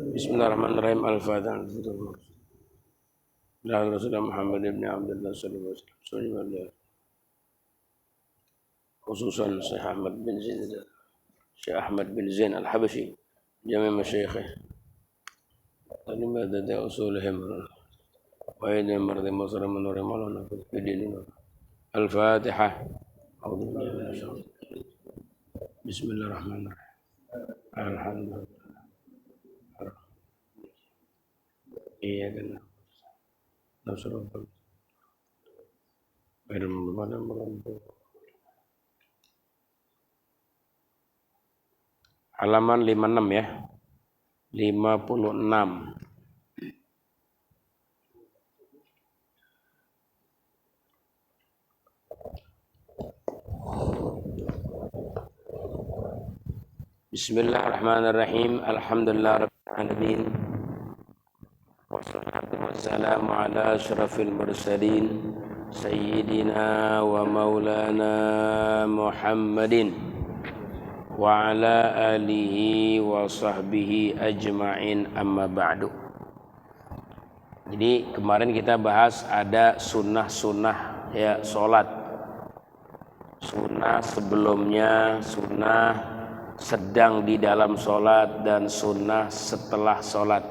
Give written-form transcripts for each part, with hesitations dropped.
Bismillahirrahmanirrahim. Al-Fatihah. Rasulullah Muhammad ibn Abdullah sallallahu alaihi wasallam. Khususan Syekh Ahmad bin Zain Al-Habashi, jami' masyayikhih. Tadi madada usulihim wa yadda mardi Masr menuri maulana fi dinina. Al-Fatihah. Bismillahirrahmanirrahim. Alhamdulillah. Iya kan. Nasrullah. Halaman 56 ya. 56. Bismillahirrahmanirrahim. Alhamdulillah rabbil alamin. Wassalatu wassalamu ala asyrafil mursalin sayyidina wa maulana Muhammadin wa ala alihi wa sahbihi ajma'in, amma ba'du. Jadi kemarin kita bahas ada sunnah-sunnah ya sholat. Sunnah sebelumnya, sunnah sedang di dalam sholat, dan sunnah setelah sholat.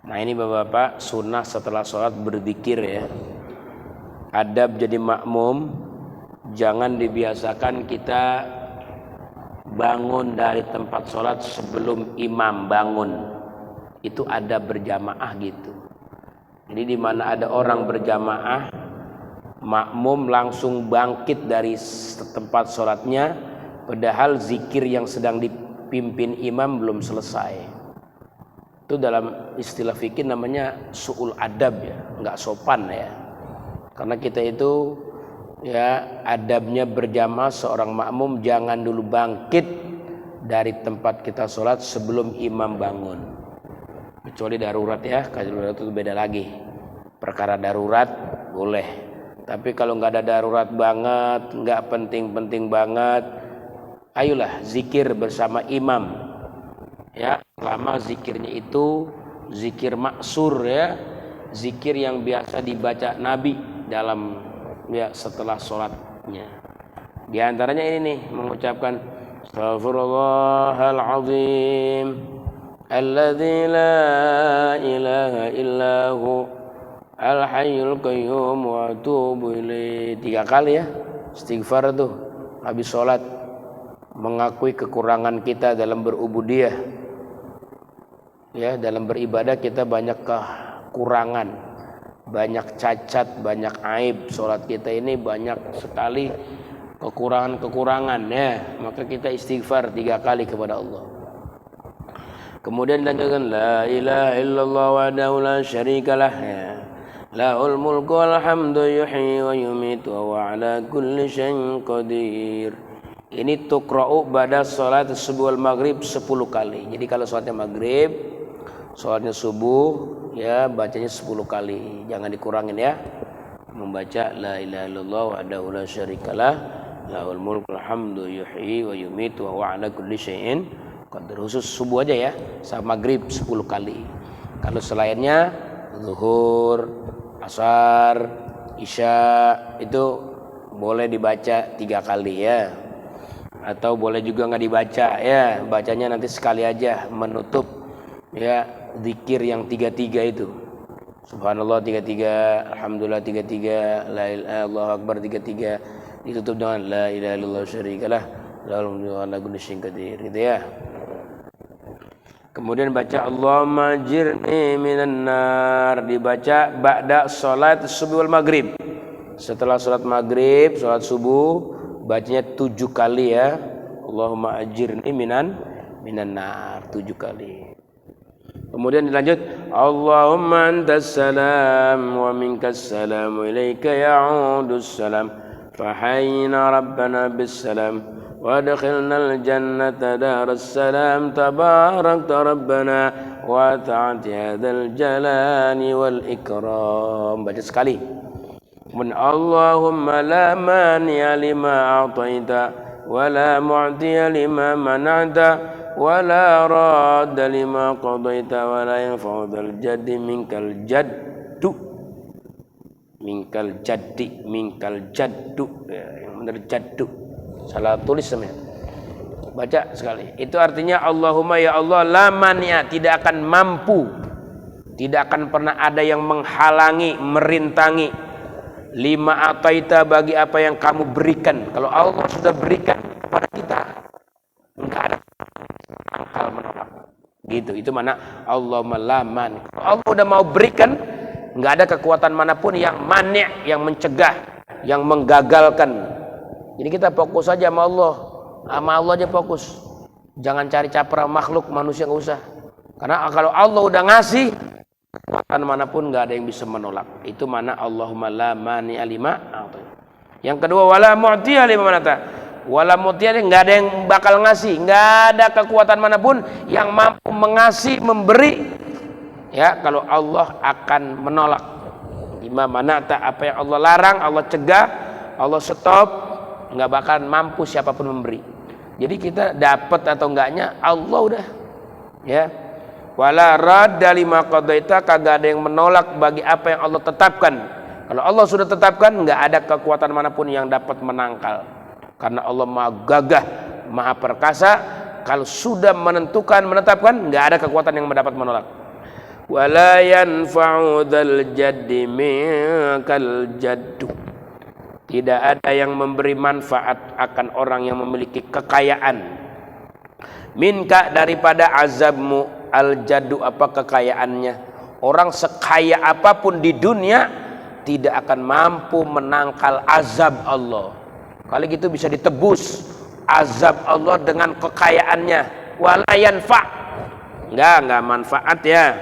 Nah ini bapak-bapak, sunnah setelah sholat berzikir ya. Adab jadi makmum, jangan dibiasakan kita bangun dari tempat sholat sebelum imam bangun. Itu adab berjamaah gitu. Jadi di mana ada orang berjamaah, makmum langsung bangkit dari tempat sholatnya, padahal zikir yang sedang dipimpin imam belum selesai. Itu dalam istilah fikih namanya su'ul adab ya, nggak sopan ya. Karena kita itu ya adabnya berjamaah, seorang makmum jangan dulu bangkit dari tempat kita sholat sebelum imam bangun. Kecuali darurat ya, kalau darurat itu beda lagi. Perkara darurat boleh. Tapi kalau nggak ada darurat banget, nggak penting-penting banget, ayolah zikir bersama imam. Ya, lama zikirnya itu zikir maksur ya, zikir yang biasa dibaca Nabi dalam ya setelah sholatnya. Di antaranya ini nih, mengucapkan Astaghfirullahaladzim alladzi la ilaha illahu al-hayyul qayyum wa atubu ilaih. 3 kali ya istighfar tuh habis sholat, mengakui kekurangan kita dalam berubudiyah. Ya, dalam beribadah kita banyak kekurangan, banyak cacat, banyak aib. Sholat kita ini banyak sekali kekurangan-kekurangan ya. Maka kita istighfar 3 kali kepada Allah. Kemudian lanjutkan la ilaha illallah wahdahu la syarikalah ya. Lahul mulku wal hamdu yuhyi wa yumitu wa ala kulli syai'in qadir. Ini tuqra'u pada salat subuh wal maghrib 10 kali. Jadi kalau salatnya maghrib, salatnya subuh ya bacanya 10 kali. Jangan dikurangin ya. Membaca la ilaha illallah wahdahu la syarikalah lahul mulku wal hamdu yuhyi wa yumitu wa ala kulli syai'in qadir. Khusus subuh aja ya, sama maghrib 10 kali. Kalau selainnya zuhur, asar, isya itu boleh dibaca 3 kali ya. Atau boleh juga nggak dibaca ya, bacanya nanti sekali aja menutup ya zikir yang 33 itu. Subhanallah 33, alhamdulillah 33, la ilaha illallah akbar 33, ditutup dengan la ilaha illallah syarikalah lahul mulku wa ala kulli syai'in qadir gitu ya. Kemudian baca Allahumma jirni minan nar, dibaca ba'da salat subuh wal maghrib. Setelah salat maghrib, salat subuh bacanya 7 kali ya. Allahumma ajirni minan nar 7 kali. Kemudian dilanjut Allahumma antas salam wa minkas salam wa ilaika ya'udus salam fahayyina rabbana bis salam wa adkhilnal jannata daras salam tabarakta rabbana wa ta'ati hadzal jalali wal ikram. Baca sekali. Kemudian Allahumma la mani'a lima a'taita wa la mu'tiya lima mana'ta wala radda lima qadaita wala yanfa'u dzal jaddi minkal jaddu ya, yang benar jaddu, salah tulis sebenarnya, baca sekali. Itu artinya Allahumma ya Allah la mania, tidak akan mampu, tidak akan pernah ada yang menghalangi, merintangi lima ataita, bagi apa yang kamu berikan. Kalau Allah sudah berikan kepada kita, enggak ada akal menolak. Gitu, itu mana Allahumma la mani. Kalau Allah udah mau berikan, enggak ada kekuatan manapun yang mani', yang mencegah, yang menggagalkan. Jadi kita fokus saja sama Allah. Sama Allah aja fokus. Jangan cari capra makhluk, manusia enggak usah. Karena kalau Allah udah ngasih, kekuatan manapun nggak ada yang bisa menolak. Itu mana Allahumma la mani alima. Yang kedua wala mu'tiya lima manata. Wala mu'tiya, nggak ada yang bakal ngasih, nggak ada kekuatan manapun yang mampu mengasih, memberi. Ya, kalau Allah akan menolak. Lima manata, apa yang Allah larang, Allah cegah, Allah stop, nggak bakal mampu siapapun memberi. Jadi kita dapat atau enggaknya Allah udah. Ya. Wala radda lima qadaita, kagak ada yang menolak bagi apa yang Allah tetapkan. Kalau Allah sudah tetapkan, enggak ada kekuatan manapun yang dapat menangkal. Karena Allah Maha Gagah, Maha Perkasa. Kalau sudah menentukan, menetapkan, enggak ada kekuatan yang dapat menolak. Wala yanfa'u dzal jaddi minkal jaddu. Tidak ada yang memberi manfaat akan orang yang memiliki kekayaan. Minka, daripada azabmu. Al-jaddu, apa kekayaannya. Orang sekaya apapun di dunia tidak akan mampu menangkal azab Allah. Kali gitu bisa ditebus azab Allah dengan kekayaannya. Wala yanfa', enggak manfaat ya.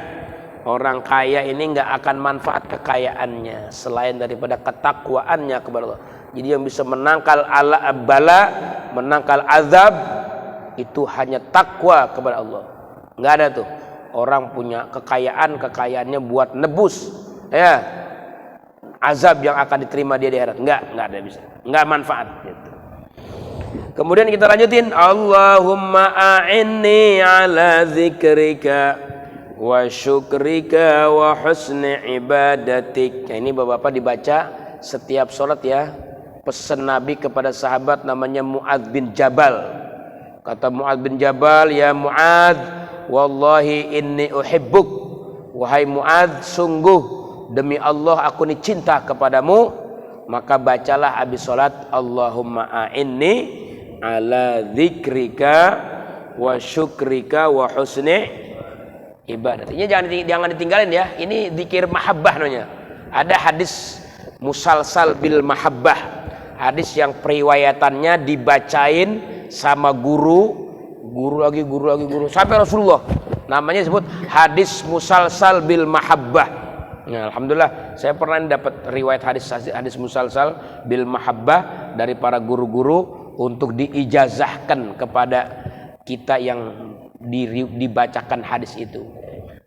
Orang kaya ini enggak akan manfaat kekayaannya selain daripada ketakwaannya kepada Allah. Jadi yang bisa menangkal bala, menangkal azab, itu hanya takwa kepada Allah. Nggak ada tuh orang punya kekayaannya buat nebus ya azab yang akan diterima dia di akhirat. Nggak ada bisa, nggak manfaat gitu. Kemudian kita lanjutin, Allahumma a'inni ala zikrika wa syukrika wa husni ibadatik. Nah, ini bapak-bapak dibaca setiap sholat ya. Pesan Nabi kepada sahabat namanya Mu'adz bin Jabal. Kata Mu'adz bin Jabal, ya Mu'adz, wallahi inni uhibbuk, wahai Mu'adz, sungguh demi Allah aku ini cinta kepadamu. Maka bacalah habis salat, Allahumma a'inni ala dzikrika wa syukrika wa husni ibadat. Ini jangan ditinggalin ya. Ini zikir mahabbah namanya. Ada hadis musalsal bil mahabbah, hadis yang periwayatannya dibacain sama guru lagi sampai Rasulullah. Namanya disebut hadis musalsal bil mahabbah. Nah, alhamdulillah saya pernah dapat riwayat hadis musalsal bil mahabbah dari para guru-guru untuk diijazahkan kepada kita yang dibacakan hadis itu.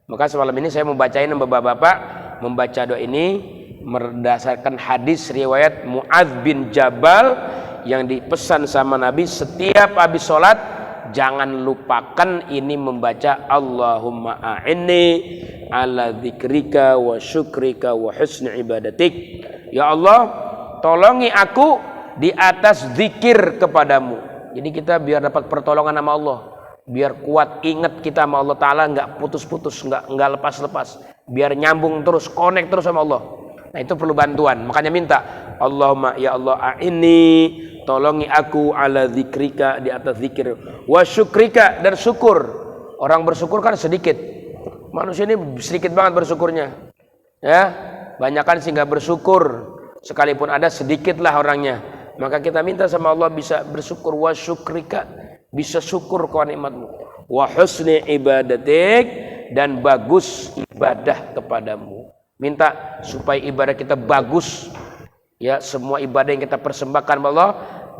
Maka semalam ini saya membacain sama bapak-bapak, membaca doa ini berdasarkan hadis riwayat Mu'adz bin Jabal yang dipesan sama Nabi setiap habis sholat jangan lupakan ini membaca Allahumma a'inni ala dzikrika wa syukrika wa husni ibadatik. Ya Allah, tolongi aku di atas zikir kepadamu. Jadi kita biar dapat pertolongan sama Allah, biar kuat ingat kita sama Allah Ta'ala, nggak putus-putus, nggak lepas-lepas, biar nyambung terus, connect terus sama Allah. Nah itu perlu bantuan, makanya minta Allahumma ya Allah a'inni, tolongi aku ala zikrika, di atas zikir, wa syukrika, dan syukur. Orang bersyukur kan sedikit, manusia ini sedikit banget bersyukurnya ya, banyakan sih nggak bersyukur, sekalipun ada sedikitlah orangnya. Maka kita minta sama Allah bisa bersyukur, wa syukrika, bisa syukur kau nikmatmu, wa husni ibadatik, dan bagus ibadah kepadamu. Minta supaya ibadah kita bagus ya, semua ibadah yang kita persembahkan kepada Allah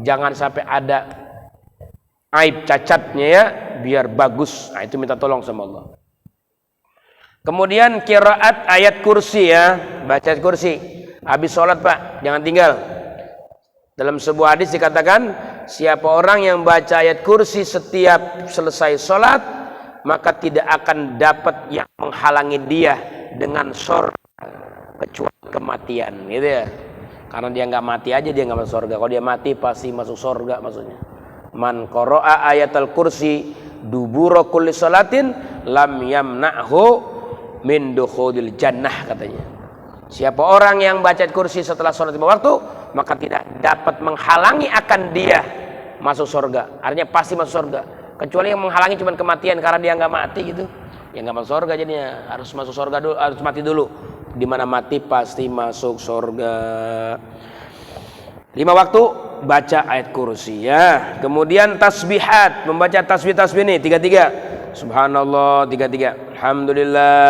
jangan sampai ada aib cacatnya ya, biar bagus. Nah itu minta tolong sama Allah. Kemudian qiraat ayat kursi ya, baca kursi habis sholat Pak, jangan tinggal. Dalam sebuah hadis dikatakan siapa orang yang baca ayat kursi setiap selesai sholat, maka tidak akan dapat yang menghalangi dia dengan surga kecuali kematian, gitu ya. Karena dia nggak mati aja dia nggak masuk surga. Kalau dia mati pasti masuk surga maksudnya. Man qara'a ayatal kursi dubura kulli salatin lam yamna'hu min dukhulil jannah, katanya. Siapa orang yang baca ayat kursi setelah sholat 5 waktu, maka tidak dapat menghalangi akan dia masuk surga. Artinya pasti masuk surga. Kecuali yang menghalangi cuma kematian karena dia nggak mati gitu. Ya nggak masuk surga jadinya. Harus masuk surga dulu, harus mati dulu. Di mana mati pasti masuk surga. 5 waktu baca ayat kursi ya. Kemudian tasbihat, membaca tasbih ini 33. Subhanallah 33. Alhamdulillah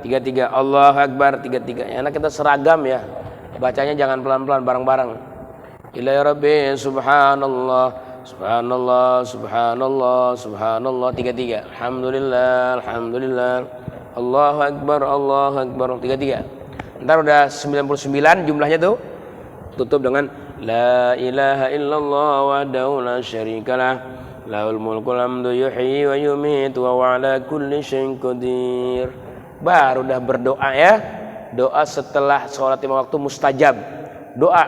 33. Allahu Akbar 33. Enak kita seragam ya. Bacanya jangan pelan-pelan, bareng-bareng. Ilahi Rabbi subhanallah. Subhanallah, subhanallah, subhanallah 33. Alhamdulillah, alhamdulillah. Allahu Akbar, Allahu Akbar 33. Ntar udah 99 jumlahnya tuh. Tutup dengan la ilaha illallah wahdahu la syarikalah lahul mulkul hamdu yuhyi wa yumitu wa ala kulli syai'in qadir. Baru udah berdoa ya. Doa setelah sholat 5 waktu mustajab. Doa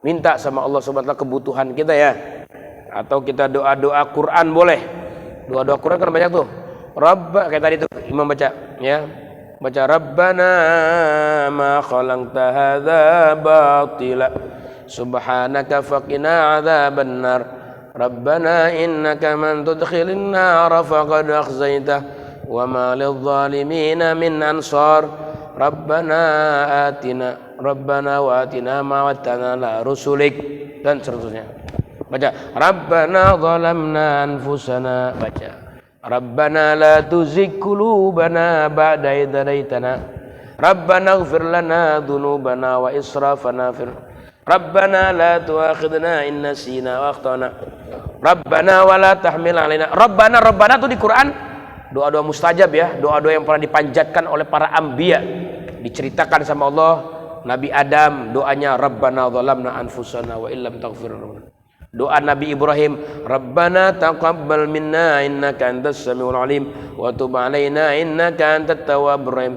minta sama Allah Subhanahu wa taala kebutuhan kita ya. Atau kita doa-doa Quran boleh. Doa-doa Quran kan banyak tuh. Rabb kayak tadi tuh imam baca ya. Baca Rabbana ma khalaqta hadza batila subhanaka faqina adzabannar. Rabbana innaka man tudkhilin nar faqad akhzaitah wa ma lidh-dhalimin min ansar. Rabbana wa atina ma wa'adtana ala rusulik dan seterusnya. Baca Rabbana zalamna anfusana. Baca Rabbana la tuzigh qulubana ba'da idh hadaitana. Rabbana ighfir lana dhunubana wa israfana fil Rabbana la tu'akhidna in nasina wa akhtana. Rabbana wa la tahmil alaina. Rabbana tuh di Quran doa-doa mustajab ya, doa-doa yang pernah dipanjatkan oleh para anbiya. Diceritakan sama Allah, Nabi Adam doanya Rabbana zalamna anfusana wa illam taghfir lana. Doa Nabi Ibrahim, Rabbana taqabbal minna innaka antas samiul alim wa tub alaina innaka antat tawwabur rahim.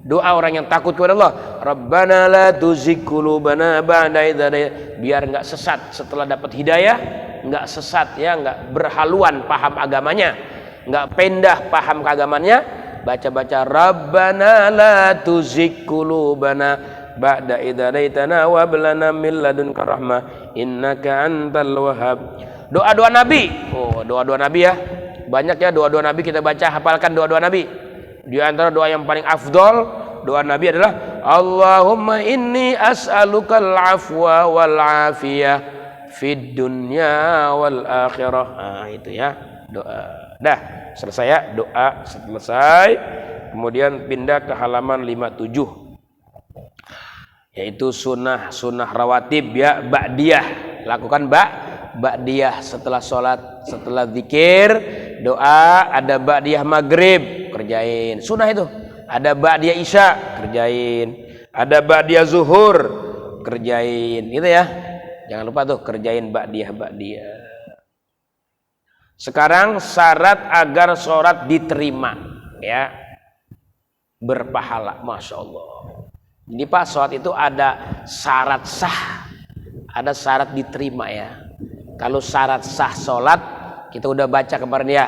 Doa orang yang takut kepada Allah, Rabbana la tuzigh qulubana ba'da idh hadaitana. Biar enggak sesat setelah dapat hidayah, enggak sesat ya, enggak berhaluan paham agamanya, enggak pendah paham keagamannya. Baca-baca Rabbana la tuzigh qulubana ba'da idh hadaitana wa hab lana min ladunka rahmah innaka antal wahhab. Doa-doa Nabi. Oh, doa-doa Nabi ya. Banyak ya doa-doa Nabi kita baca, hafalkan doa-doa Nabi. Di antara doa yang paling afdol doa Nabi adalah Allahumma inni as'alukal afwa wal afiyah fid dunya wal akhirah. Nah, itu ya doa. Dah, selesai ya doa selesai. Kemudian pindah ke halaman 57. Yaitu sunnah rawatib ya, ba'diyah. Lakukan ba'diyah setelah sholat, setelah zikir, doa, ada ba'diyah maghrib, kerjain. Sunnah itu. Ada ba'diyah isya, kerjain. Ada ba'diyah zuhur, kerjain. Gitu ya. Jangan lupa tuh kerjain ba'diyah. Sekarang syarat agar sholat diterima ya, berpahala, masya Allah. Jadi Pak, sholat itu ada syarat sah, ada syarat diterima ya. Kalau syarat sah sholat kita udah baca kemarin ya.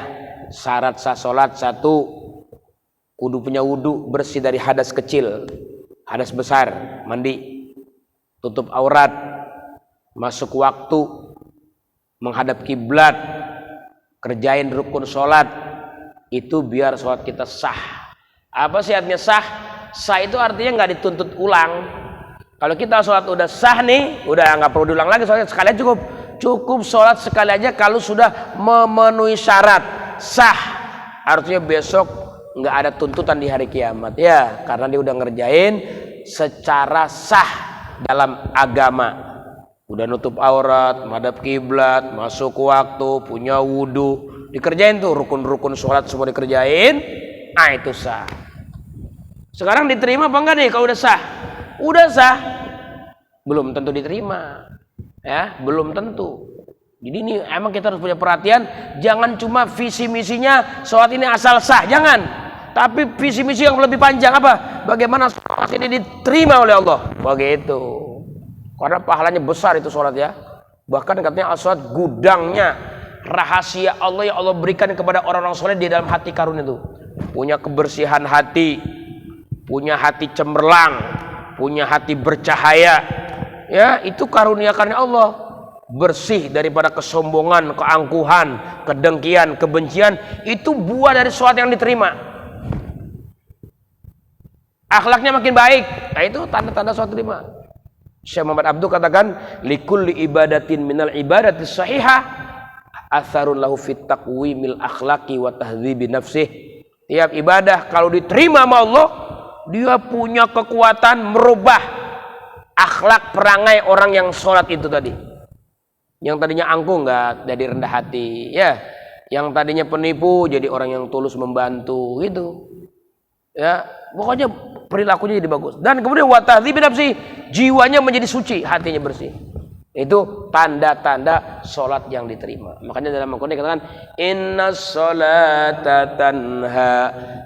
Syarat sah sholat 1, kudu punya wudu, bersih dari hadas kecil, hadas besar, mandi, tutup aurat, masuk waktu, menghadap kiblat, kerjain rukun sholat. Itu biar sholat kita sah. Apa sih artinya sah? Sah itu artinya nggak dituntut ulang. Kalau kita sholat udah sah nih, udah nggak perlu diulang lagi sholatnya, sekalian cukup sholat sekali aja. Kalau sudah memenuhi syarat sah, artinya besok nggak ada tuntutan di hari kiamat ya, karena dia udah ngerjain secara sah dalam agama. Udah nutup aurat, menghadap kiblat, masuk waktu, punya wudu, dikerjain tuh rukun-rukun sholat semua dikerjain. Ah, itu sah. Sekarang diterima apa enggak nih kalau udah sah? Udah sah, belum tentu diterima ya, belum tentu. Jadi ini emang kita harus punya perhatian, jangan cuma visi misinya sholat ini asal sah, jangan. Tapi visi misi yang lebih panjang apa? Bagaimana sholat ini diterima oleh Allah? Begitu. Karena pahalanya besar itu sholat ya. Bahkan katanya sholat gudangnya rahasia Allah yang Allah berikan kepada orang-orang soleh di dalam hati karun itu. Punya kebersihan hati, punya hati cemerlang, punya hati bercahaya. Ya, itu karunia karena Allah. Bersih daripada kesombongan, keangkuhan, kedengkian, kebencian, itu buah dari sholat yang diterima. Akhlaknya makin baik, nah itu tanda-tanda sholat terima. Syekh Muhammad Abdul katakan, likulli ibadatin minal ibadatis sahihah atharun lahu fit taqwimil akhlaqi wa tahdhibi nafsih. Tiap ibadah kalau diterima sama Allah, dia punya kekuatan merubah akhlak perangai orang yang sholat itu tadi. Yang tadinya angkuh nggak jadi rendah hati, ya. Yang tadinya penipu jadi orang yang tulus membantu, gitu. Ya, pokoknya perilakunya jadi bagus. Dan kemudian wa tahdhibi nafsi, jiwanya menjadi suci, hatinya bersih. Itu tanda-tanda sholat yang diterima. Makanya dalam Al-Quran dikatakan, innas sholata tanha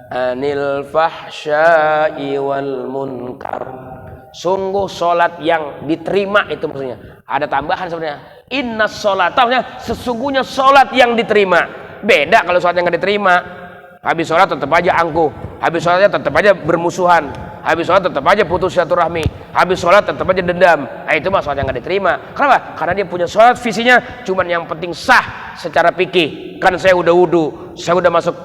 anil fahsya'i wal munkar. Sungguh sholat yang diterima itu maksudnya. Ada tambahan sebenarnya. Innas sholata, sesungguhnya sholat yang diterima. Beda kalau sholat yang nggak diterima. Habis sholat tetap aja angkuh. Habis sholatnya tetap aja bermusuhan. Habis sholat tetap aja putus silaturahmi. Habis sholat tetap aja dendam. Nah, itu mah sholat yang nggak diterima. Kenapa? Karena dia punya sholat visinya cuman yang penting sah secara fikih. Kan saya udah wudu, saya udah masuk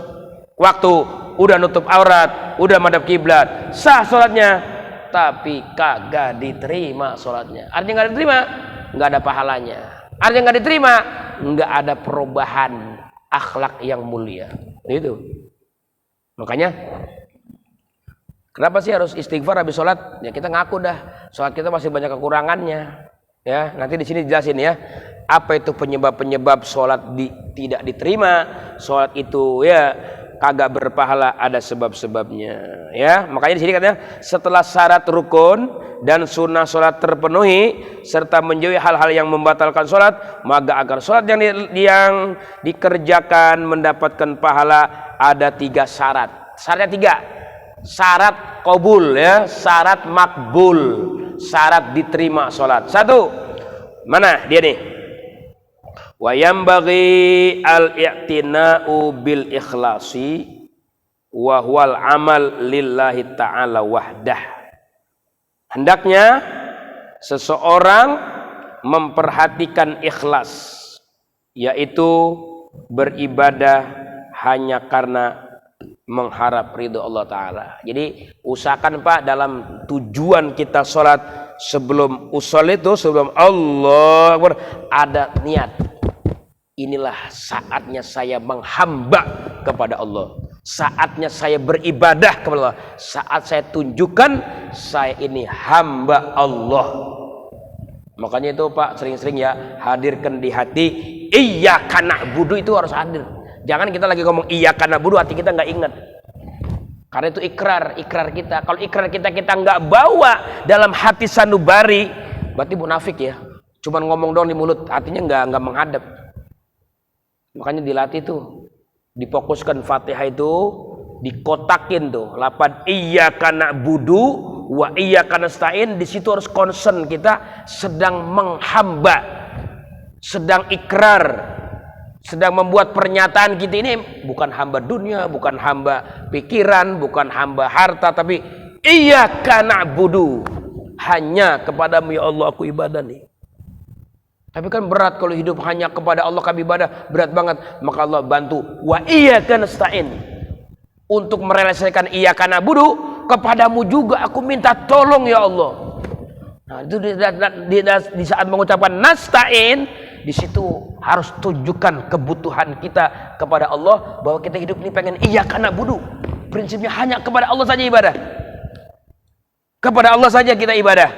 waktu, udah nutup aurat, udah madhab kiblat, sah sholatnya, tapi kagak diterima sholatnya. Artinya nggak diterima, nggak ada pahalanya. Artinya nggak diterima, nggak ada perubahan akhlak yang mulia. Itu. Makanya kenapa sih harus istighfar habis sholat? Ya kita ngaku dah, sholat kita masih banyak kekurangannya. Ya, nanti di sini jelasin ya, apa itu penyebab-penyebab sholat tidak diterima. Sholat itu ya kagak berpahala, ada sebab-sebabnya. Ya, makanya di sini katanya setelah syarat rukun dan sunnah sholat terpenuhi serta menjauhi hal-hal yang membatalkan sholat, maka agar sholat yang dikerjakan mendapatkan pahala ada 3 syarat. Syaratnya 3. Syarat qabul ya, syarat makbul, syarat diterima sholat. 1. Mana dia nih? Wa yambaghi al-i'tina'u bil ikhlasi wa huwal amal lillahi ta'ala wahdah. Hendaknya seseorang memperhatikan ikhlas, yaitu beribadah hanya karena mengharap ridho Allah Ta'ala. Jadi usahakan Pak dalam tujuan kita sholat, sebelum usul itu, sebelum Allah Akbar, ada niat. Inilah saatnya saya menghamba kepada Allah. Saatnya saya beribadah kepada Allah. Saat saya tunjukkan saya ini hamba Allah. Makanya itu Pak sering-sering ya hadirkan di hati iyyaka na'budu, itu harus hadir. Jangan kita lagi ngomong iyyaka na'budu hati kita nggak ingat. Karena itu ikrar kita. Kalau ikrar kita nggak bawa dalam hati sanubari, berarti munafik ya. Cuman ngomong doang di mulut, hatinya nggak menghadap. Makanya dilatih tuh, difokuskan Fatihah itu, dikotakin tuh, lapan iyyaka na'budu wa iyyaka nasta'in. Di situ harus concern kita sedang menghamba, sedang ikrar, sedang membuat pernyataan kita ini bukan hamba dunia, bukan hamba pikiran, bukan hamba harta, tapi iyyaka na'budu, hanya kepadamu ya Allah aku ibadah nih. Tapi kan berat kalau hidup hanya kepada Allah kami ibadah, berat banget. Maka Allah bantu wa iyyaka nasta'in, untuk merealisasikan iyyaka na'budu, kepadamu juga aku minta tolong ya Allah. Nah, itu di saat mengucapkan nasta'in, di situ harus tunjukkan kebutuhan kita kepada Allah, bahwa kita hidup ini pengen iyyaka na'budu. Prinsipnya hanya kepada Allah saja ibadah. Kepada Allah saja kita ibadah.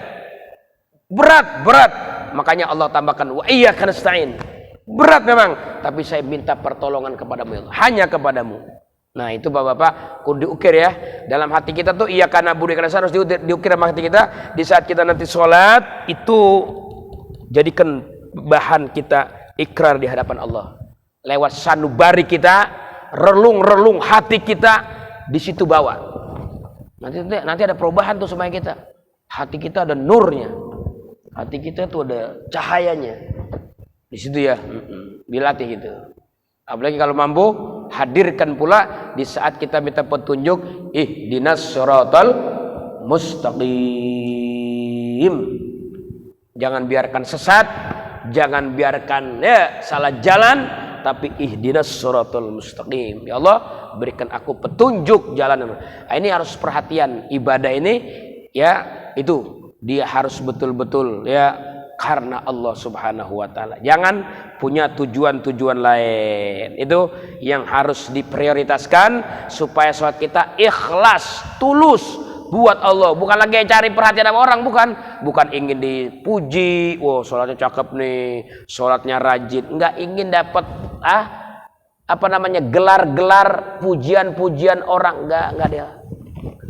Berat. Makanya Allah tambahkan wa iyyaka nasta'in. Berat memang, tapi saya minta pertolongan kepadamu ya Allah. Hanya kepadamu. Nah, itu Bapak-bapak kudu diukir ya. Dalam hati kita tuh iyyaka na'budu karena harus diukir sama hati kita. Di saat kita nanti sholat itu jadikan bahan kita ikrar di hadapan Allah. Lewat sanubari kita, relung-relung hati kita di situ bawa. Nanti ada perubahan tuh sama kita. Hati kita ada nurnya. Hati kita tuh ada cahayanya. Di situ ya, dilatih gitu. Apalagi kalau mampu, hadirkan pula di saat kita minta petunjuk, ihdinas siratal mustaqim. Jangan biarkan sesat, jangan biarkan salah jalan, tapi ihdinas siratal mustaqim. Ya Allah, berikan aku petunjuk jalan. Nah, ini harus perhatian. Ibadah ini ya itu dia harus betul-betul ya karena Allah Subhanahu wa taala. Jangan punya tujuan-tujuan lain. Itu yang harus diprioritaskan supaya sholat kita ikhlas, tulus buat Allah. Bukan lagi cari perhatian sama orang, bukan ingin dipuji. Wow, sholatnya cakep nih, sholatnya rajin. Enggak ingin dapat gelar-gelar pujian-pujian orang. Enggak dia.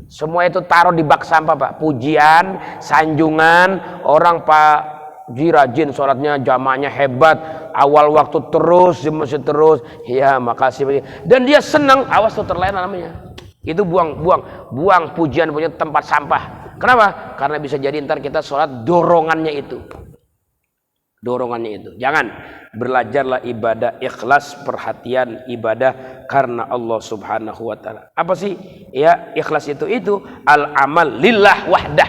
Semua itu taruh di bak sampah, Pak. Pujian, sanjungan, orang Pak rajin sholatnya, jamaahnya hebat, awal waktu terus di masjid terus, ya makasih. Dan dia senang, awas tuh terlena namanya. Itu buang pujian punya tempat sampah. Kenapa? Karena bisa jadi ntar kita sholat dorongannya itu. Jangan, belajarlah ibadah ikhlas, perhatian ibadah karena Allah Subhanahu wa taala. Apa sih? Ya, ikhlas itu al-amal lillah wahdah.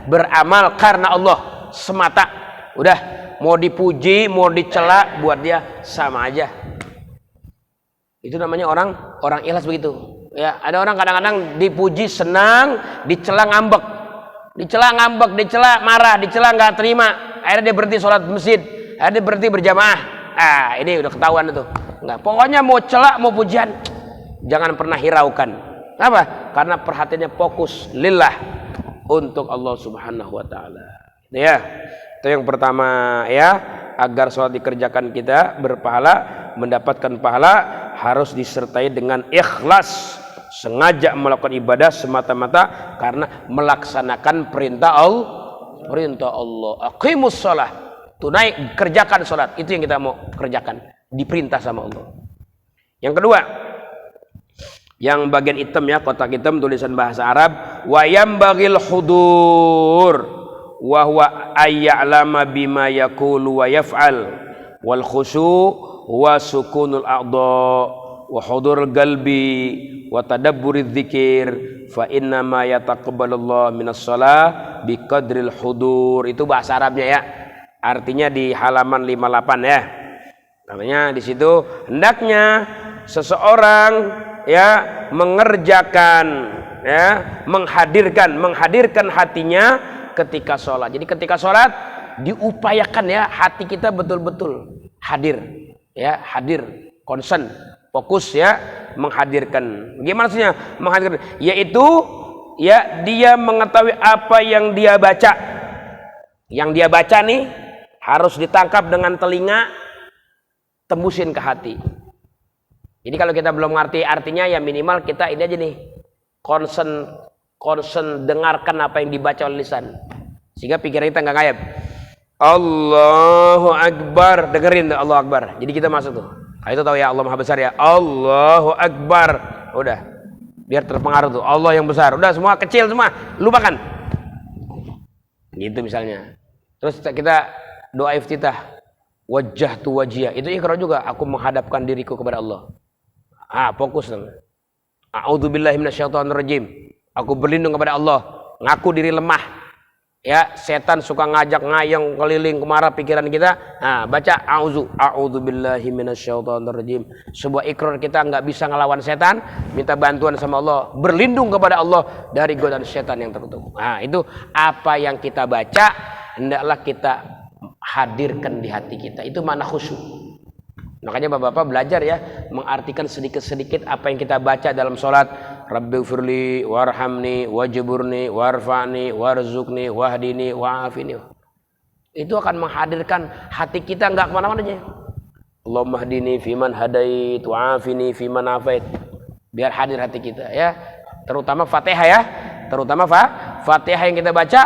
Beramal karena Allah semata. Udah, mau dipuji, mau dicela, buat dia sama aja. Itu namanya orang ikhlas begitu. Ya, ada orang kadang-kadang dipuji senang, dicela ngambek. Dicela marah, dicela nggak terima. Akhirnya dia berhenti sholat masjid, akhirnya dia berhenti berjamaah. Ini udah ketahuan itu. Enggak, pokoknya mau cela, mau pujian, jangan pernah hiraukan. Kenapa? Karena perhatiannya fokus lillah untuk Allah Subhanahu wa taala. Ya. Itu yang pertama ya, agar sholat dikerjakan kita berpahala, mendapatkan pahala harus disertai dengan ikhlas, sengaja melakukan ibadah semata-mata karena melaksanakan perintah Allah. Aqimus shalah, tunai kerjakan sholat, itu yang kita mau kerjakan, diperintah sama Allah. Yang kedua, yang bagian hitam ya, kotak hitam tulisan bahasa Arab, wa yambagil hudur wa huwa ayya'lama bima yaqulu wa yaf'al wal khusyu' wa sukunul a'dha wa hudurul qalbi wa tadabburiz dzikir fa inna ma yataqabbalullahu minas shalah biqadril hudur. Itu bahasa Arabnya ya. Artinya di halaman 58 ya. Katanya di situ hendaknya seseorang ya mengerjakan ya, menghadirkan hatinya ketika sholat. Jadi ketika sholat diupayakan ya hati kita betul-betul hadir ya, concern, fokus ya, menghadirkan. Gimana maksudnya menghadirkan? Yaitu ya dia mengetahui apa yang dia baca. Yang dia baca nih harus ditangkap dengan telinga, tembusin ke hati. Jadi kalau kita belum ngerti artinya ya minimal kita ini aja nih, concern dengarkan apa yang dibaca oleh lisan, sehingga pikiran kita nggak ngayap. Allahu Akbar, dengerin tuh Allahu Akbar. Jadi kita masuk tuh. Itu tahu ya Allah Maha Besar ya. Allahu Akbar. Udah, biar terpengaruh tuh Allah yang besar. Udah semua kecil semua, lupakan. Gitu misalnya. Terus kita doa iftitah, wajjahtu wajhiya. Itu ikrar juga. Aku menghadapkan diriku kepada Allah. Fokus dong. A'udzubillahi minasyaitonirrajim. Aku berlindung kepada Allah, ngaku diri lemah. Ya, setan suka ngajak ngayang keliling kemarah pikiran kita. Baca a'udzubillahi minasyaitonirrajim. Sebuah ikrar kita nggak bisa ngelawan setan, minta bantuan sama Allah, berlindung kepada Allah dari godaan setan yang terkutuk. Itu apa yang kita baca hendaklah kita hadirkan di hati kita. Itu makna khusyuk. Makanya bapak-bapak belajar ya mengartikan sedikit-sedikit apa yang kita baca dalam sholat. Rabbighfirli warhamni wajburni warfa'ni warzuqni wahdini wa'afini. Itu akan menghadirkan hati kita nggak kemana-mana aja. Allahumma hdini fiman hadait wa'afini fiman afait. Biar hadir hati kita ya. Terutama Fatihah ya. Fatihah yang kita baca,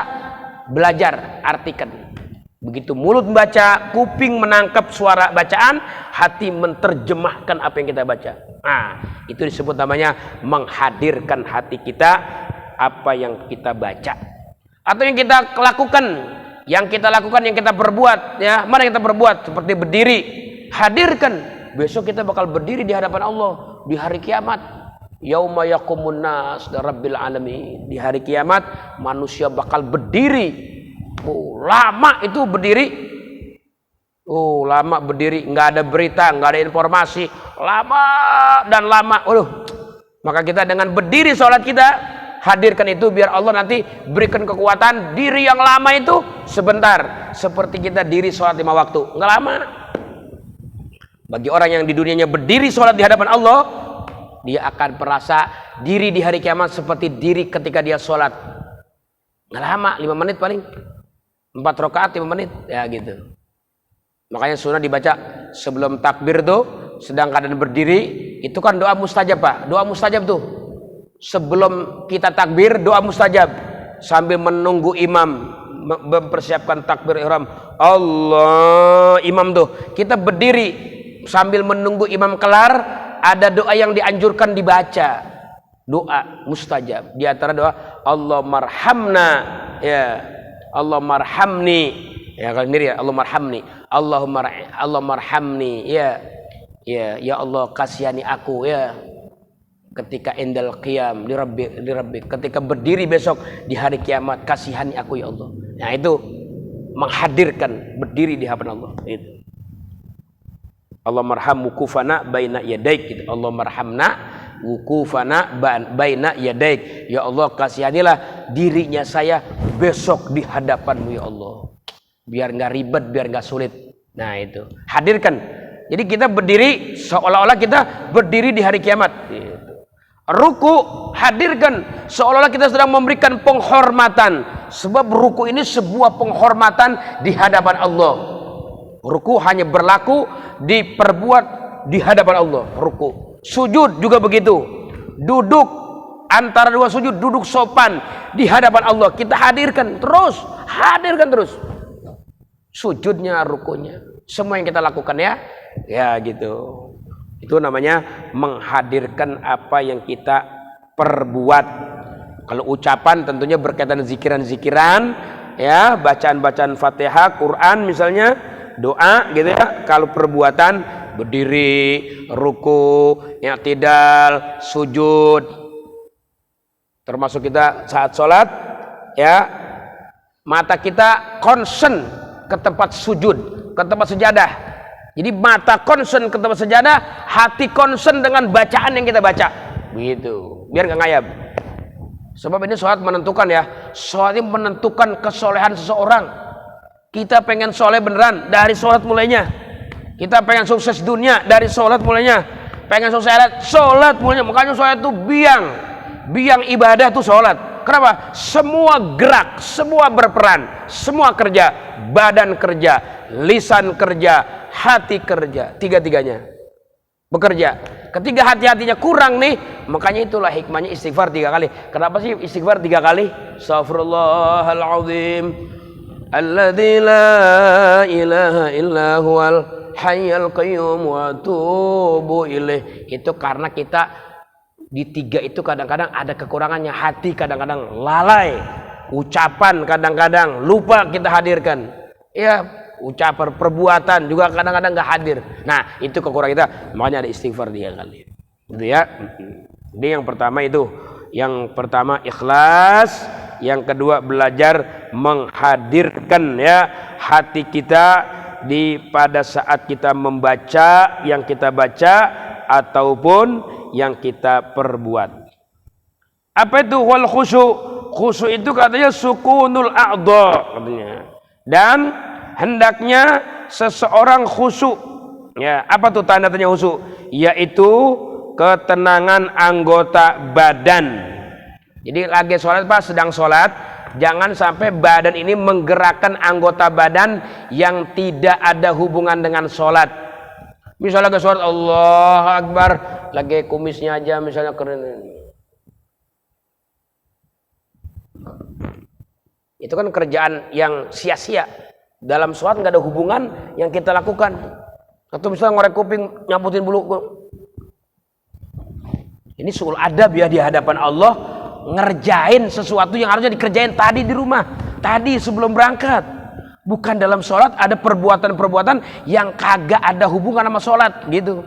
belajar artikan. Begitu mulut membaca, kuping menangkap suara bacaan, hati menerjemahkan apa yang kita baca. Nah, itu disebut namanya menghadirkan hati kita apa yang kita baca atau yang kita lakukan, yang kita perbuat, ya. Mana yang kita perbuat? Seperti berdiri, hadirkan. Besok kita bakal berdiri di hadapan Allah di hari kiamat. Yauma yaqumun nas rabbil alamin. Di hari kiamat manusia bakal berdiri. Oh, lama itu berdiri. Oh, lama berdiri, nggak ada berita, nggak ada informasi, lama dan lama. Maka kita dengan berdiri sholat kita hadirkan itu biar Allah nanti berikan kekuatan. Diri yang lama itu sebentar, seperti kita diri sholat 5 waktu, nggak lama. Bagi orang yang di dunianya berdiri sholat di hadapan Allah, dia akan merasa diri di hari kiamat seperti diri ketika dia sholat. Nggak lama, 5 menit paling, 4 rakaat 5 menit, ya gitu. Makanya sunnah dibaca sebelum takbir tuh, sedang keadaan berdiri, itu kan doa mustajab, Pak. Doa mustajab tuh. Sebelum kita takbir, doa mustajab. Sambil menunggu imam mempersiapkan takbir ihram. Allah, imam tuh. Kita berdiri sambil menunggu imam kelar, ada doa yang dianjurkan dibaca. Doa mustajab. Di antara doa, Allah marhamna, ya. Allah marhamni. Ya kalau sendiri ya, Allah marhamni. Allah marhamni, ya. Ya Allah kasihani aku, ya. Ketika indal qiyam di rabbi, ketika berdiri besok di hari kiamat, kasihani aku ya Allah. Nah itu menghadirkan berdiri di hadapan Allah. Itu. Allah marham wukufana baina yadaik, gitu. Allah marhamna wukufana baina yadaik. Ya Allah kasihanilah dirinya saya besok di hadapanmu ya Allah. Biar nggak ribet, biar nggak sulit. Nah itu hadirkan. Jadi kita berdiri seolah-olah kita berdiri di hari kiamat. Gitu. Ruku hadirkan seolah-olah kita sedang memberikan penghormatan. Sebab ruku ini sebuah penghormatan di hadapan Allah. Ruku hanya berlaku diperbuat di hadapan Allah. Ruku. Sujud juga begitu. Duduk antara dua sujud, duduk sopan di hadapan Allah. Kita hadirkan terus, sujudnya, rukunya, semua yang kita lakukan, ya. Ya gitu. Itu namanya menghadirkan apa yang kita perbuat. Kalau ucapan tentunya berkaitan zikiran-zikiran, ya, bacaan-bacaan Fatihah, Quran misalnya, doa gitu ya. Kalau perbuatan berdiri, ruku, i'tidal, sujud. Termasuk kita saat sholat, ya, mata kita concern ke tempat sujud, ke tempat sejadah. Jadi mata concern ke tempat sejadah, hati concern dengan bacaan yang kita baca. Begitu, biar nggak ngayab. Sebab ini sholat menentukan, ya. Sholat ini menentukan kesolehan seseorang. Kita pengen soleh beneran dari sholat mulainya. Kita pengen sukses dunia dari sholat mulainya. Pengen sukses akhirat, sholat mulainya. Makanya sholat itu biang ibadah itu sholat. Kenapa? Semua gerak, semua berperan, semua kerja, badan kerja, lisan kerja, hati kerja, tiga-tiganya bekerja. Ketika hati-hatinya kurang nih, makanya itulah hikmahnya istighfar 3 kali. Kenapa sih istighfar 3 kali? Astaghfirullahaladzim alladzi la ilaha illa huwal hayyul qayyum wa atubu ilaih. Itu karena kita di 3 itu kadang-kadang ada kekurangannya. Hati kadang-kadang lalai, ucapan kadang-kadang lupa kita hadirkan, ya, ucapan perbuatan juga kadang-kadang nggak hadir. Nah itu kekurangan kita, makanya ada istighfar 3 kali, gitu ya. Jadi yang pertama itu, yang pertama ikhlas, yang kedua belajar menghadirkan, ya, hati kita pada saat kita membaca yang kita baca ataupun yang kita perbuat. Apa itu wal khusyuk? Khusyuk itu katanya sukunul a'dha, katanya. Dan hendaknya seseorang khusyuk. Ya, apa tuh tanda-tanda khusyuk? Yaitu ketenangan anggota badan. Jadi lagi sholat, Pak, sedang sholat, jangan sampai badan ini menggerakkan anggota badan yang tidak ada hubungan dengan sholat. Misalnya lagi sholat, Allah Akbar, lagi kumisnya aja misalnya keren. Itu kan kerjaan yang sia-sia. Dalam sholat nggak ada hubungan yang kita lakukan. Atau misalnya ngorek kuping, nyamputin bulu. Ini suul adab ya di hadapan Allah, ngerjain sesuatu yang harusnya dikerjain tadi di rumah, tadi sebelum berangkat. Bukan dalam sholat ada perbuatan-perbuatan yang kagak ada hubungan sama sholat gitu.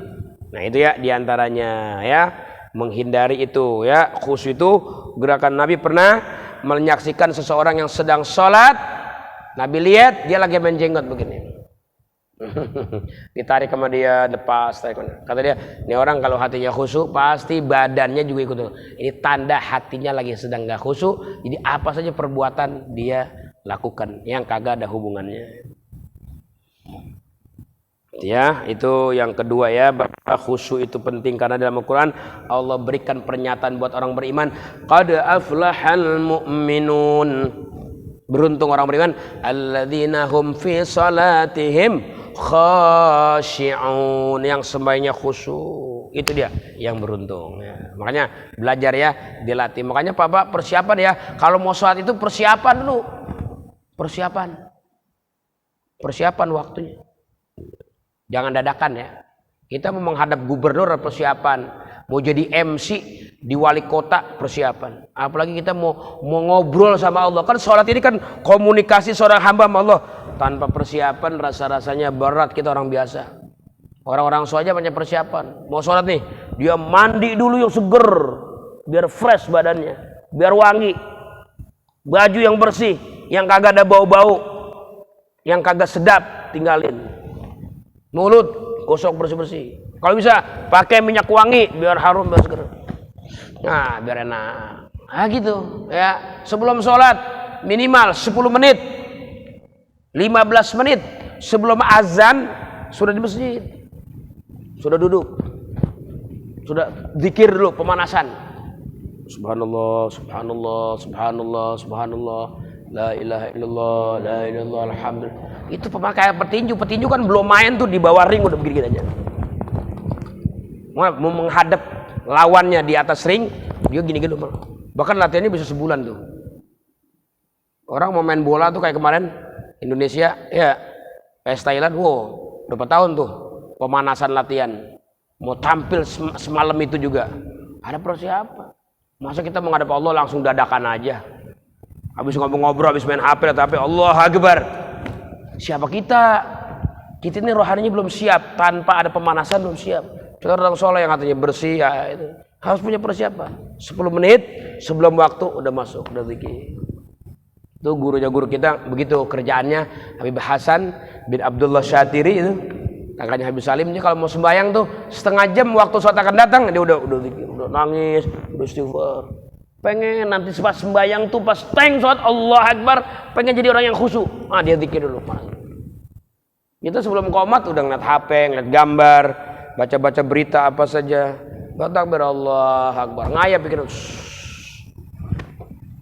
Nah itu ya diantaranya ya, menghindari itu ya. Khusyuk itu gerakan Nabi pernah menyaksikan seseorang yang sedang sholat, Nabi lihat dia lagi main jenggot begini. Ditarik sama dia, lepas, kata dia, ini orang kalau hatinya khusyuk pasti badannya juga ikut. Ini tanda hatinya lagi sedang gak khusyuk. Jadi apa saja perbuatan dia lakukan yang kagak ada hubungannya. Ya, itu yang kedua ya, khusyuk itu penting karena dalam Al-Quran Allah berikan pernyataan buat orang beriman, qad aflahal mu'minun. Beruntung orang beriman, alladzina hum fi salatihim khashi'un, yang sembahyangnya khusyuk. Itu dia yang beruntung ya. Makanya belajar ya, dilatih. Makanya Pak persiapan ya, kalau mau sholat itu persiapan dulu. Persiapan waktunya. Jangan dadakan ya. Kita mau menghadap gubernur persiapan, mau jadi MC di wali kota persiapan. Apalagi kita mau ngobrol sama Allah. Kan sholat ini kan komunikasi seorang hamba sama Allah. Tanpa persiapan rasa-rasanya berat kita orang biasa. Orang-orang saja banyak persiapan. Mau sholat nih, dia mandi dulu yang seger, biar fresh badannya, biar wangi. Baju yang bersih, yang kagak ada bau-bau, yang kagak sedap tinggalin. Mulut gosok bersih-bersih. Kalau bisa pakai minyak wangi biar harum, biar seger. Nah, biar enak. Nah gitu ya. Sebelum sholat minimal 10 menit, 15 menit sebelum azan sudah di masjid, sudah duduk, sudah zikir dulu, pemanasan. Subhanallah, subhanallah, subhanallah, subhanallah, la ilaha illallah, la ilaha illallah, alhamdulillah. Itu pemakaian petinju kan belum main tuh di bawah ring udah begini aja. Mau menghadap lawannya di atas ring, dia gini-gini. Bahkan latihannya bisa sebulan tuh. Orang mau main bola tuh kayak kemarin Indonesia ya, Thailand, berapa tahun tuh pemanasan latihan. Mau tampil semalam itu juga ada persiapan. Masa kita menghadap Allah langsung dadakan aja, habis ngobrol-ngobrol, habis main HP atau HP, Allah Akbar. Siapa kita? Kita ini rohaninya belum siap, tanpa ada pemanasan belum siap. Kita orang soleh yang katanya bersih ya, itu harus punya persiapan. 10 menit sebelum waktu udah masuk, udah zikir. Itu gurunya guru kita begitu kerjaannya, Habib Hasan bin Abdullah Syatiri itu, kakaknya Habib Salim. Dia kalau mau sembahyang tuh setengah jam waktu sholat akan datang, dia udah zikir, udah nangis, udah istighfar. Pengen nanti pas sembahyang tuh pas sholat Allah Akbar, pengen jadi orang yang khusyuk. Ah dia zikir dulu. Kita sebelum qomat udah ngeliat HP, ngeliat gambar, baca-baca berita apa saja. Takbir Allah Akbar, ngayap pikir.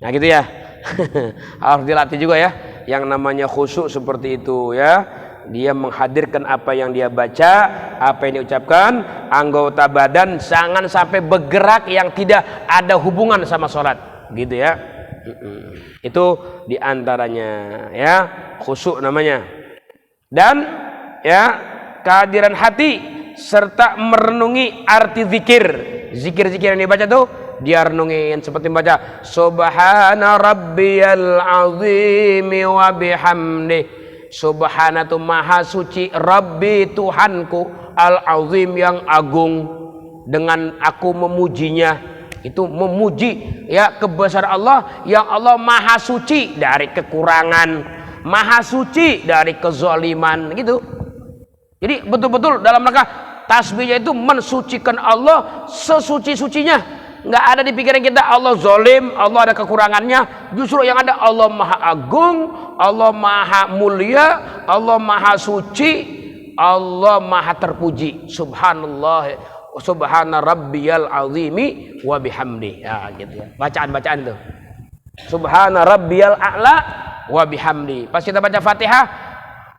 Nah gitu ya. Harus dilatih juga ya, yang namanya khusyuk seperti itu ya. Dia menghadirkan apa yang dia baca, apa yang diucapkan, anggota badan jangan sampai bergerak yang tidak ada hubungan sama sholat, gitu ya. Itu diantaranya ya, khusyuk namanya. Dan ya, kehadiran hati serta merenungi arti zikir. Zikir-zikir yang dibaca tuh dia renungin, seperti baca subhana rabbiyal azimi wa bihamdi. Subhana itu maha suci, Rabbi Tuhanku, al-azim yang agung, dengan aku memujinya. Itu memuji ya kebesaran Allah, yang Allah maha suci dari kekurangan, maha suci dari kezaliman gitu. Jadi betul-betul dalam rangka tasbihnya itu mensucikan Allah sesuci-sucinya. Nggak ada di pikiran kita Allah zalim, Allah ada kekurangannya. Justru yang ada Allah maha agung, Allah maha mulia, Allah maha suci, Allah maha terpuji. Subhanallah, subhana rabbiyal azimi wa bihamdi. Ya gitu ya. Bacaan-bacaan itu. Subhana rabbiyal a'la wa bihamdi. Pas kita baca Fatihah,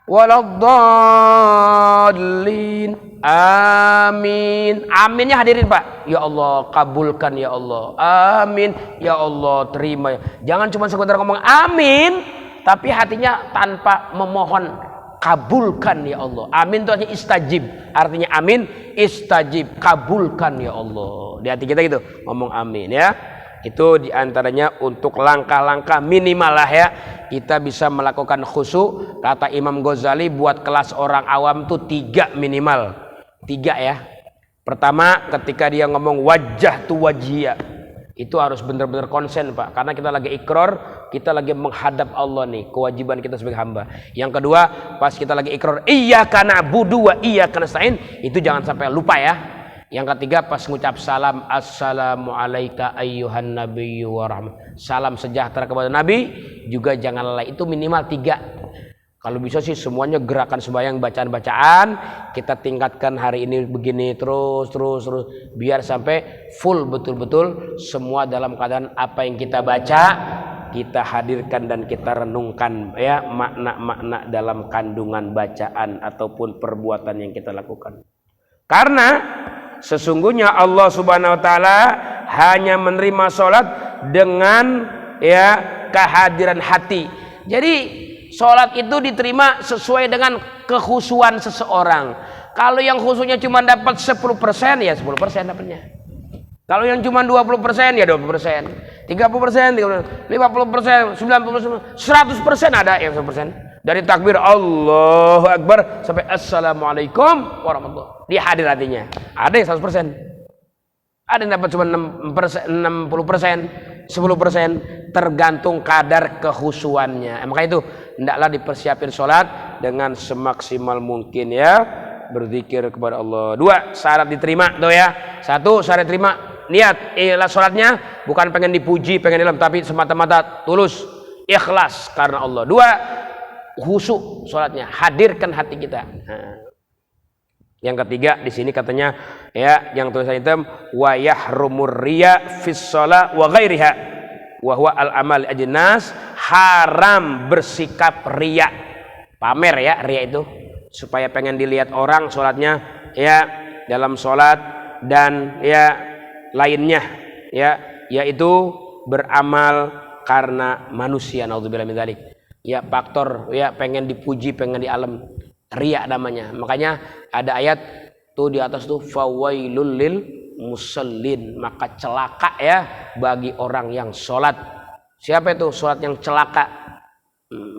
waladdallin, amin. Aminnya hadirin Pak. Ya Allah kabulkan ya Allah. Amin. Ya Allah terima. Jangan cuma sekedar ngomong amin tapi hatinya tanpa memohon, kabulkan ya Allah. Amin itu artinya istajib. Artinya amin, istajib, kabulkan ya Allah. Di hati kita gitu ngomong amin ya. Itu diantaranya untuk langkah-langkah minimal lah ya, kita bisa melakukan khusyuk. Kata Imam Ghazali, buat kelas orang awam tuh 3 minimal. 3 ya. Pertama, ketika dia ngomong wajah tu wajhiya, itu harus benar-benar konsen Pak, karena kita lagi ikrar, kita lagi menghadap Allah nih, kewajiban kita sebagai hamba. Yang kedua, pas kita lagi ikrar iyyaka na'budu wa iyyaka nasta'in, itu jangan sampai lupa ya. Yang ketiga, pas ngucap salam, assalamu alayka ayyuhan nabiyyu wa rahmah, salam sejahtera kepada Nabi, juga jangan lalai. Itu minimal 3. Kalau bisa sih semuanya gerakan sembahyang, bacaan-bacaan kita tingkatkan hari ini begini terus biar sampai full betul-betul semua dalam keadaan apa yang kita baca kita hadirkan dan kita renungkan ya, makna-makna dalam kandungan bacaan ataupun perbuatan yang kita lakukan. Karena sesungguhnya Allah Subhanahu wa taala hanya menerima salat dengan ya kehadiran hati. Jadi salat itu diterima sesuai dengan kekhusyuan seseorang. Kalau yang khusyuknya cuma dapat 10% ya 10% dapatnya. Kalau yang cuma 20% ya 20%, 30%, 50%, 90%, 100% ada yang 100%. Dari takbir Allahu Akbar sampai Assalamualaikum warahmatullahi, dia hadir hatinya. Ada yang 100%. Ada yang dapat cuma 60%, 10%, tergantung kadar kekhusyuannya. Maka itu hendaklah dipersiapin sholat dengan semaksimal mungkin ya, berzikir kepada Allah. 2 syarat diterima tuh ya. 1 syarat diterima, niat ikhlas sholatnya, bukan pengen dipuji, pengen ilham, tapi semata-mata tulus ikhlas karena Allah. 2 khusyuk sholatnya, hadirkan hati kita. Yang ketiga di sini katanya ya, yang tulisan hitam wa yahrumur riya fis shalah wa ghairiha wa huwa al amal ajnas, haram bersikap riya, pamer ya, riya itu supaya pengen dilihat orang sholatnya ya, dalam sholat dan ya lainnya ya, yaitu beramal karena manusia, naudzubillah min dzalik ya, faktor ya pengen dipuji, pengen dialam, riya namanya. Makanya ada ayat tuh di atas tuh fawailul lil musallin, maka celaka ya bagi orang yang sholat. Siapa itu sholat yang celaka?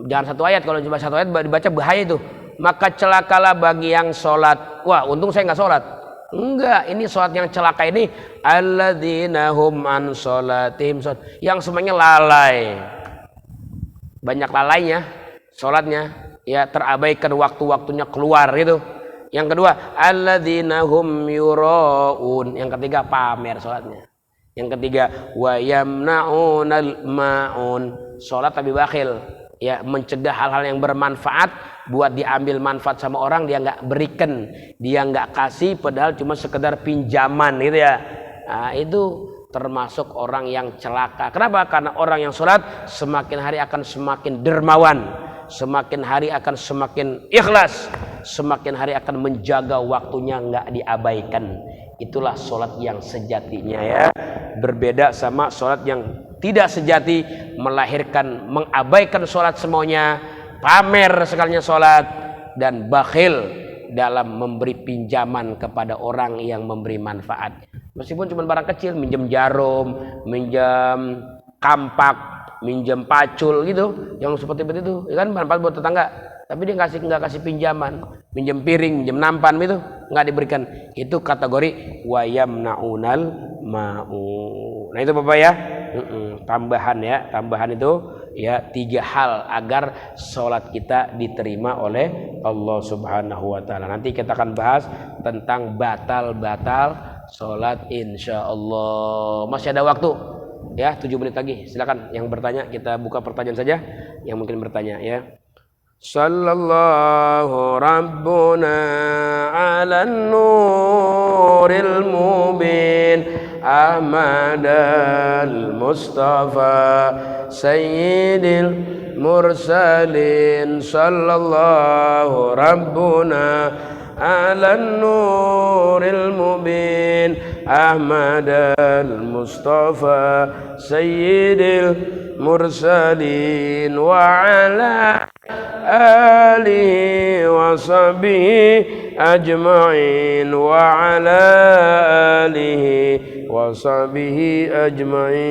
Jangan 1 ayat, kalau cuma 1 ayat dibaca bahaya itu. Maka celakalah bagi yang sholat. Wah, untung saya nggak sholat. Enggak, ini sholat yang celaka ini alladzina hum an sholatihim, yang semuanya lalai, banyak lalainya sholatnya ya, terabaikan waktu-waktunya keluar gitu. Yang kedua alladzina hum yuraun, yang ketiga pamer sholatnya. Yang ketiga wa yamnaunal maun, sholat tapi bakhil ya, mencegah hal-hal yang bermanfaat buat diambil manfaat sama orang, dia nggak berikan, dia nggak kasih, padahal cuma sekedar pinjaman gitu ya. Nah, itu termasuk orang yang celaka. Kenapa? Karena orang yang sholat semakin hari akan semakin dermawan, semakin hari akan semakin ikhlas, semakin hari akan menjaga waktunya, nggak diabaikan. Itulah sholat yang sejatinya ya, berbeda sama sholat yang tidak sejati, melahirkan mengabaikan sholat semuanya, pamer sekalinya sholat, dan bakhil dalam memberi pinjaman kepada orang yang memberi manfaat. Meskipun cuma barang kecil, minjem jarum, minjem kampak, minjem pacul gitu, yang seperti itu ya kan, manfaat buat tetangga, tapi dia nggak kasih pinjaman, minjem piring, minjem nampan itu nggak diberikan. Itu kategori wayamnaunal ma'u. Nah itu Bapak ya, tambahan ya, tambahan itu ya 3 hal agar sholat kita diterima oleh Allah Subhanahu wa taala. Nanti kita akan bahas tentang batal-batal sholat insyaallah. Masih ada waktu ya, 7 menit lagi. Silakan yang bertanya, kita buka pertanyaan saja yang mungkin bertanya ya. Sallallahu rabbuna ala nuril mubin Ahmad al-Mustafa Sayyidil mursalin. Sallallahu rabbuna ala nuril mubin أحمد المصطفى سيد المرسلين وعلى آله وصحبه أجمعين وعلى آله وصحبه أجمعين.